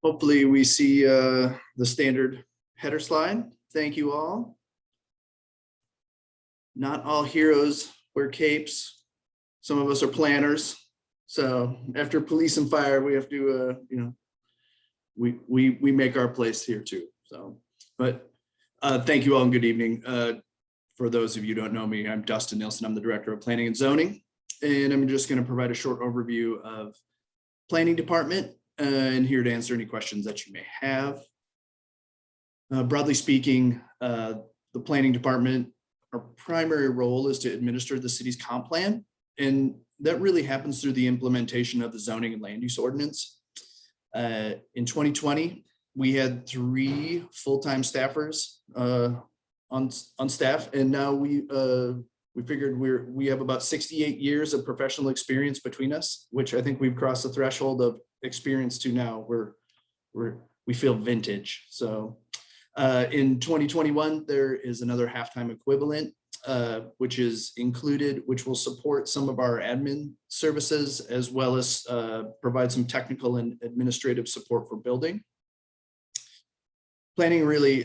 Hopefully we see the standard header slide. Thank you all. Not all heroes wear capes. Some of us are planners. So after police and fire, we have to, we make our place here too. So, but thank you all and good evening. For those of you who don't know me, I'm Dustin Nielsen. I'm the Director of Planning and Zoning, and I'm just going to provide a short overview of Planning Department and here to answer any questions that you may have. Broadly speaking, the Planning Department, our primary role is to administer the city's comp plan, and that really happens through the implementation of the zoning and land use ordinance. In 2020, we had 3 full-time staffers on staff, and now we figured we have about 68 years of professional experience between us, which I think we've crossed the threshold of experience to now. We feel vintage. So in 2021, there is another half-time equivalent, which is included, which will support some of our admin services, as well as provide some technical and administrative support for building. Planning really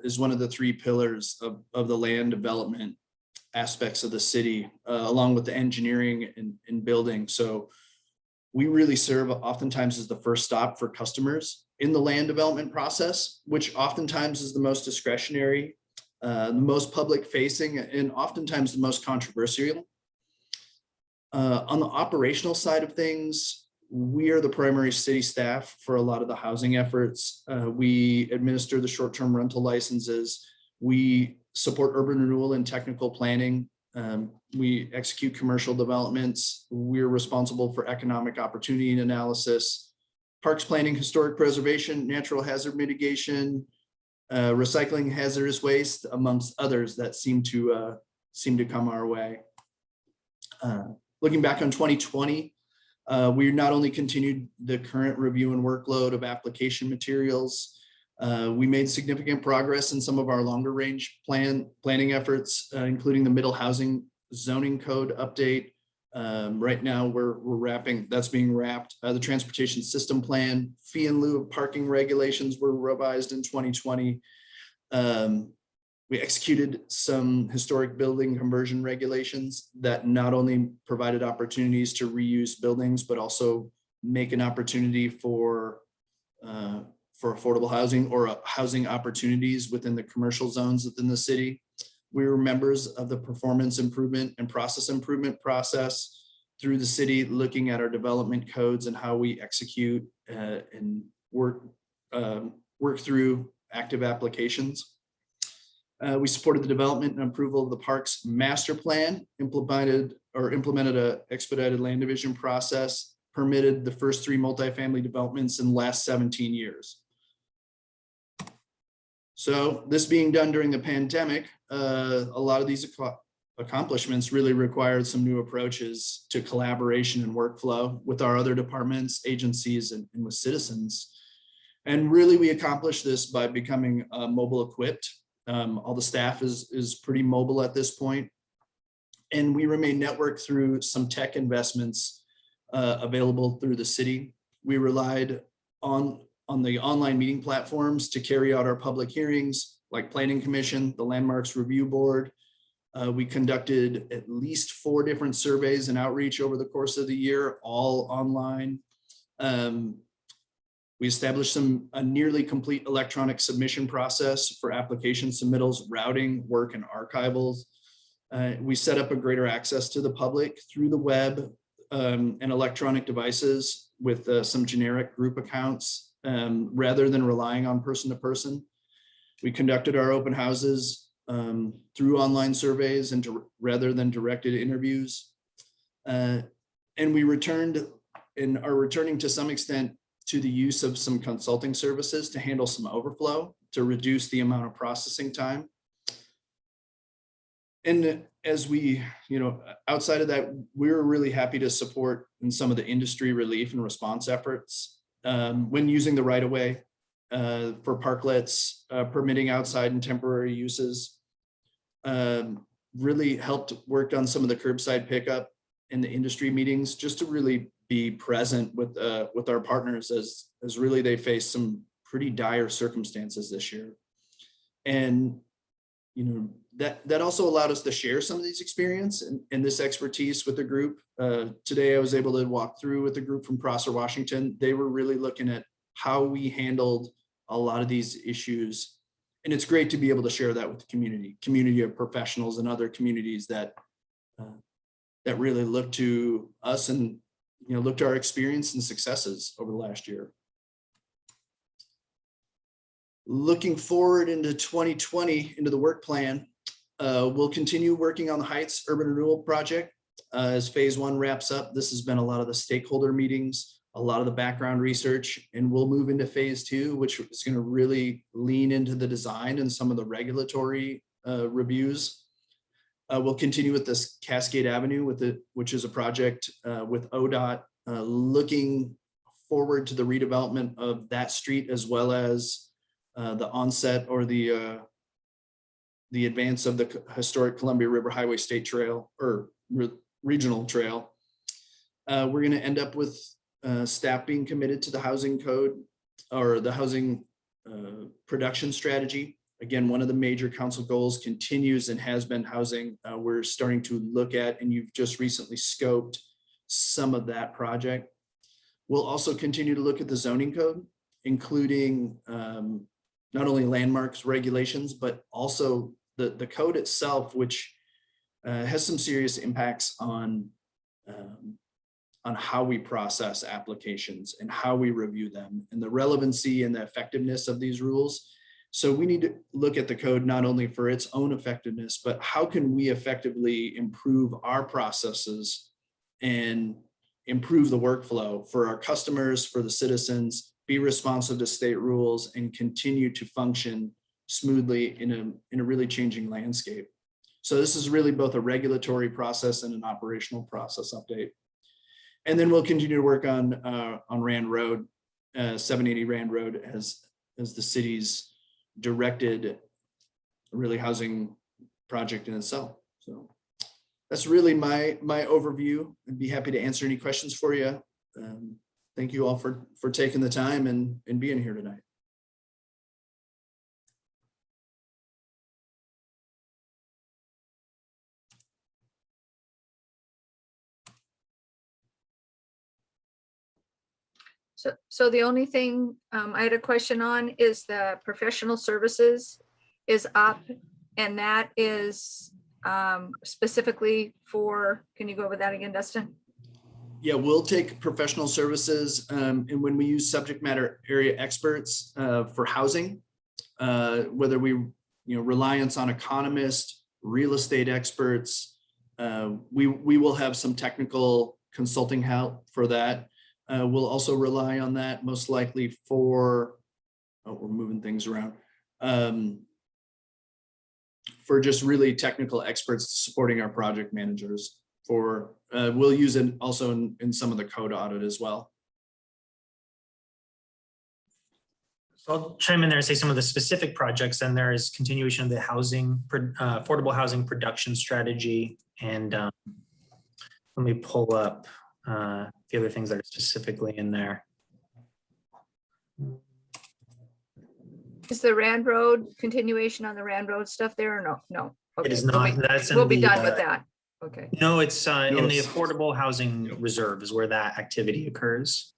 is one of the 3 pillars of the land development aspects of the city, along with the engineering and building. So we really serve oftentimes as the first stop for customers in the land development process, which oftentimes is the most discretionary, the most public facing, and oftentimes the most controversial. On the operational side of things, we are the primary city staff for a lot of the housing efforts. We administer the short-term rental licenses. We support urban renewal and technical planning. We execute commercial developments. We're responsible for economic opportunity and analysis, parks planning, historic preservation, natural hazard mitigation, recycling hazardous waste, amongst others that seem to come our way. Looking back on 2020, we not only continued the current review and workload of application materials, we made significant progress in some of our longer range planning efforts, including the middle housing zoning code update. Right now that's being wrapped. The transportation system plan, fee in lieu of parking regulations were revised in 2020. We executed some historic building conversion regulations that not only provided opportunities to reuse buildings, but also make an opportunity for affordable housing or housing opportunities within the commercial zones within the city. We were members of the performance improvement and process improvement process through the city, looking at our development codes and how we execute and work through active applications. We supported the development and approval of the parks master plan, implemented a expedited land division process, permitted the first 3 multifamily developments in the last 17 years. So this being done during the pandemic, a lot of these accomplishments really required some new approaches to collaboration and workflow with our other departments, agencies, and with citizens. And really we accomplished this by becoming mobile equipped. All the staff is pretty mobile at this point. And we remain networked through some tech investments available through the city. We relied on the online meeting platforms to carry out our public hearings, like Planning Commission, the Landmarks Review Board. We conducted at least 4 different surveys and outreach over the course of the year, all online. We established a nearly complete electronic submission process for application submittals, routing, work, and archivals. We set up a greater access to the public through the web and electronic devices with some generic group accounts rather than relying on person-to-person. We conducted our open houses through online surveys and rather than directed interviews. And we returned and are returning to some extent to the use of some consulting services to handle some overflow to reduce the amount of processing time. And as we, outside of that, we were really happy to support in some of the industry relief and response efforts when using the right of way for parklets, permitting outside and temporary uses. Really helped work on some of the curbside pickup in the industry meetings just to really be present with our partners as really they face some pretty dire circumstances this year. And that also allowed us to share some of these experience and this expertise with the group. Today, I was able to walk through with the group from Prosser, Washington. They were really looking at how we handled a lot of these issues. And it's great to be able to share that with the community of professionals and other communities that really look to us and look to our experience and successes over the last year. Looking forward into 2020, into the work plan, we'll continue working on the Heights Urban Renewal Project as phase 1 wraps up. This has been a lot of the stakeholder meetings, a lot of the background research, and we'll move into phase 2, which is going to really lean into the design and some of the regulatory reviews. We'll continue with this Cascade Avenue which is a project with ODOT, looking forward to the redevelopment of that street, as well as the onset or the advance of the historic Columbia River Highway State Trail or regional trail. We're going to end up with staff being committed to the housing code or the housing production strategy. Again, one of the major council goals continues and has been housing. We're starting to look at, and you've just recently scoped some of that project. We'll also continue to look at the zoning code, including not only landmarks regulations, but also the code itself, which has some serious impacts on how we process applications and how we review them and the relevancy and the effectiveness of these rules. So we need to look at the code not only for its own effectiveness, but how can we effectively improve our processes and improve the workflow for our customers, for the citizens, be responsive to state rules, and continue to function smoothly in a really changing landscape. So this is really both a regulatory process and an operational process update. And then we'll continue to work on Rand Road, 780 Rand Road, as the city's directed really housing project in itself. So that's really my overview. I'd be happy to answer any questions for you. Thank you all for taking the time and being here tonight. So the only thing I had a question on is the professional services is up, and that is specifically for, can you go over that again, Dustin? Yeah, we'll take professional services, and when we use subject matter area experts for housing, whether we reliance on economists, real estate experts, we will have some technical consulting help for that. We'll also rely on that most likely for, we're moving things around, for just really technical experts supporting our project managers. We'll use it also in some of the code audit as well. So I'll chime in there and say some of the specific projects, and there is continuation of the affordable housing production strategy. And let me pull up the other things that are specifically in there. Is the Rand Road continuation on the Rand Road stuff there or no? No. Okay. It is not. We'll be done with that. Okay. No, it's in the affordable housing reserve is where that activity occurs.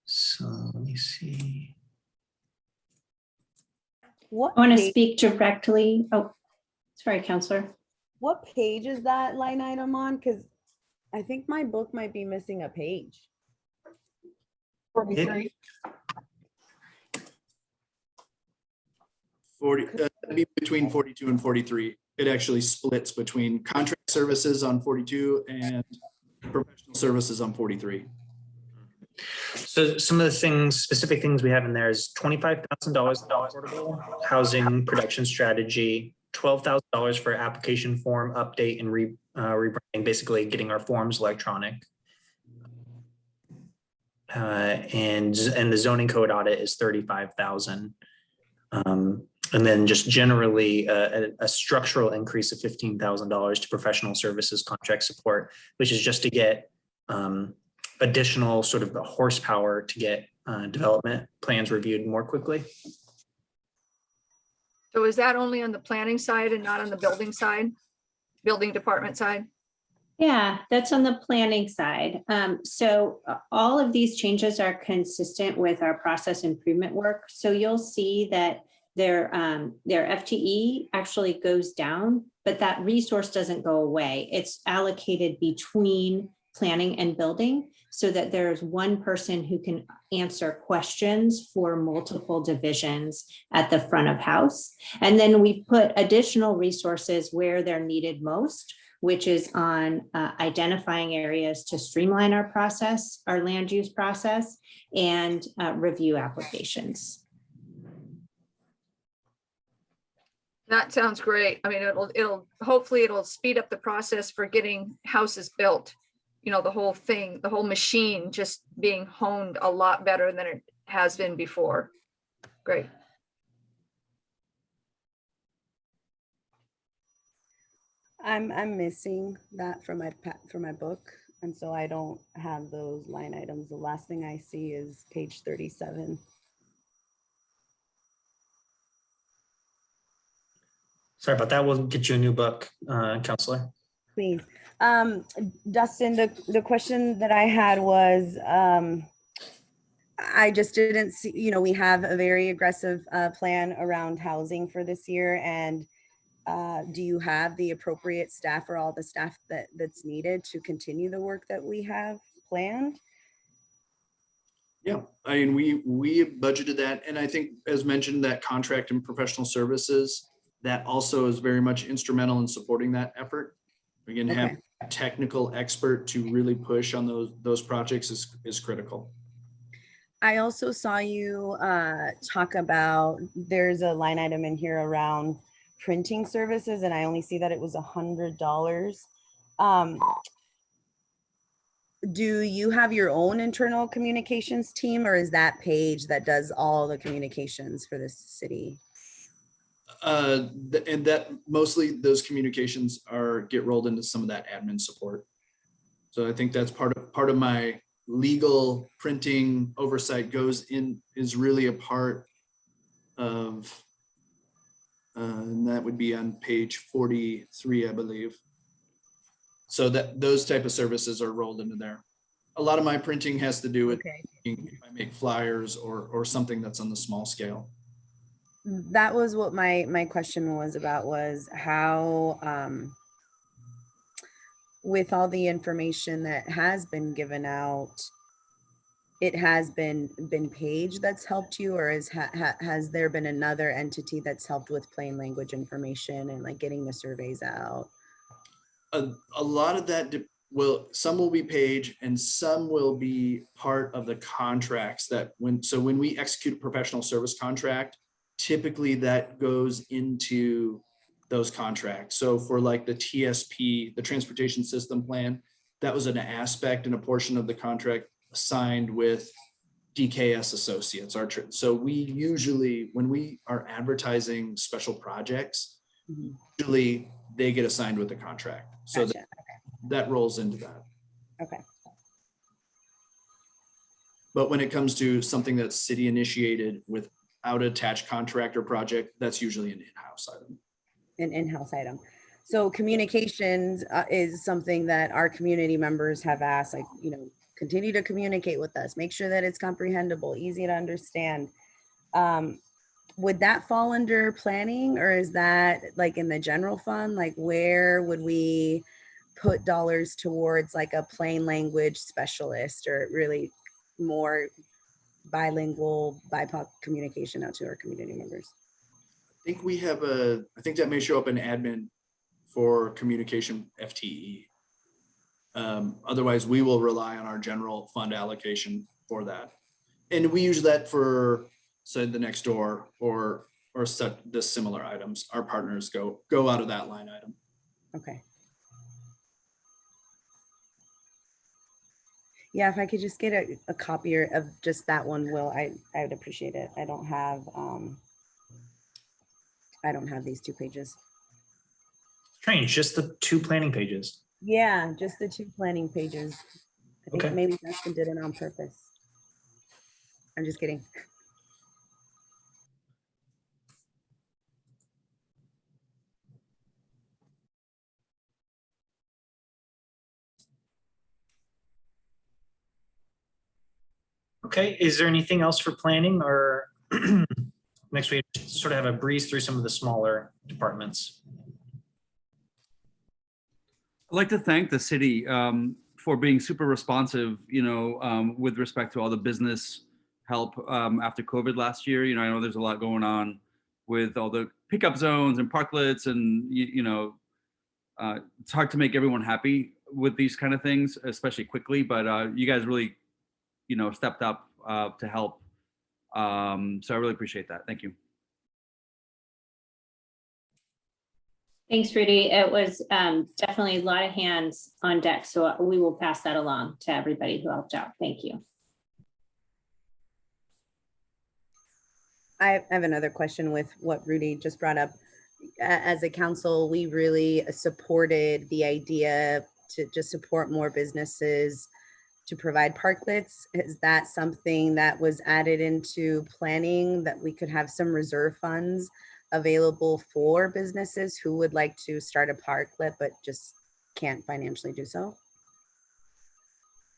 So let me see. What I want to page- speak directly. Oh, sorry, Counselor. What page is that line item on? Because I think my book might be missing a page. 43. 40, between 42 and 43. It actually splits between contract services on 42 and professional services on 43. So some of the specific things we have in there is $25,000 affordable housing production strategy, $12,000 for application form update and rebranding, basically getting our forms electronic. And the zoning code audit is $35,000. And then just generally a structural increase of $15,000 to professional services contract support, which is just to get additional sort of the horsepower to get development plans reviewed more quickly. So is that only on the planning side and not on the building side, building department side? Yeah, that's on the planning side. So all of these changes are consistent with our process improvement work. So you'll see that their FTE actually goes down, but that resource doesn't go away. It's allocated between planning and building so that there's one person who can answer questions for multiple divisions at the front of house. And then we put additional resources where they're needed most, which is on identifying areas to streamline our process, our land use process, and review applications. That sounds great. I mean, hopefully it'll speed up the process for getting houses built. You know, the whole thing, the whole machine just being honed a lot better than it has been before. Great. I'm missing that from my book, and so I don't have those line items. The last thing I see is page 37. Sorry about that. We'll get you a new book, Counselor. Please. Dustin, the question that I had was, I just didn't see, you know, we have a very aggressive plan around housing for this year, and do you have the appropriate staff or all the staff that's needed to continue the work that we have planned? Yeah, I mean, we budgeted that, and I think, as mentioned, that contract and professional services, that also is very much instrumental in supporting that effort. Again, Okay. have a technical expert to really push on those projects is critical. I also saw you talk about, there's a line item in here around printing services, and I only see that it was $100. Do you have your own internal communications team, or is that Paige that does all the communications for this city? And that mostly those communications get rolled into some of that admin support. So I think that's part of my legal printing oversight is really a part of, and that would be on page 43, I believe. So that those type of services are rolled into there. A lot of my printing has to do with if I make flyers or something that's on the small scale. That was what my question was about, was how, with all the information that has been given out, it has been Paige that's helped you, or has there been another entity that's helped with plain language information and like getting the surveys out? A lot of that some will be Paige, and some will be part of the contracts that when we execute a professional service contract, typically that goes into those contracts. So for like the TSP, the transportation system plan, that was an aspect and a portion of the contract signed with DKS Associates. So we usually, when we are advertising special projects, usually they get assigned with the contract. So Gotcha. that rolls into that. Okay. But when it comes to something that's city initiated without attached contract or project, that's usually an in-house item. An in-house item. So communications is something that our community members have asked, like, you know, continue to communicate with us, make sure that it's comprehensible, easy to understand. Would that fall under planning, or is that like in the general fund? Like, where would we put dollars towards like a plain language specialist, or really more bilingual BIPOC communication out to our community members? I think that may show up in admin for communication FTE. Otherwise, we will rely on our general fund allocation for that. And we use that for, say, the next door or the similar items. Our partners go out of that line item. Okay. Yeah, if I could just get a copy of just that one, Will, I would appreciate it. I don't have, I don't have these 2 pages. Strange, just the 2 planning pages. Yeah, just the 2 planning pages. I think Okay. maybe Justin did it on purpose. I'm just kidding. Okay, is there anything else for planning, or next we sort of have a breeze through some of the smaller departments? I'd like to thank the city for being super responsive, with respect to all the business help after COVID last year. I know there's a lot going on with all the pickup zones and parklets, and it's hard to make everyone happy with these kind of things, especially quickly. But you guys really, stepped up to help. So I really appreciate that. Thank you. Thanks, Rudy. It was definitely a lot of hands on deck, so we will pass that along to everybody who helped out. Thank you. I have another question with what Rudy just brought up. As a council, we really supported the idea to just support more businesses to provide parklets. Is that something that was added into planning, that we could have some reserve funds available for businesses who would like to start a parklet but just can't financially do so?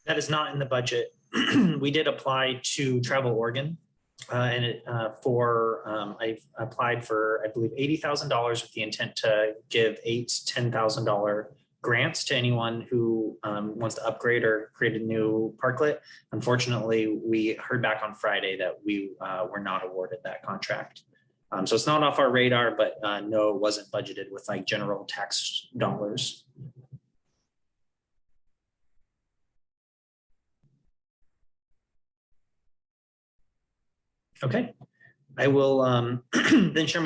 That is not in the budget. We did apply to Travel Oregon, and I applied for, I believe, $80,000 with the intent to give $8,000 to $10,000 grants to anyone who wants to upgrade or create a new parklet. Unfortunately, we heard back on Friday that we were not awarded that contract. So it's not off our radar, but no, it wasn't budgeted with like general tax dollars. Okay, I will then share my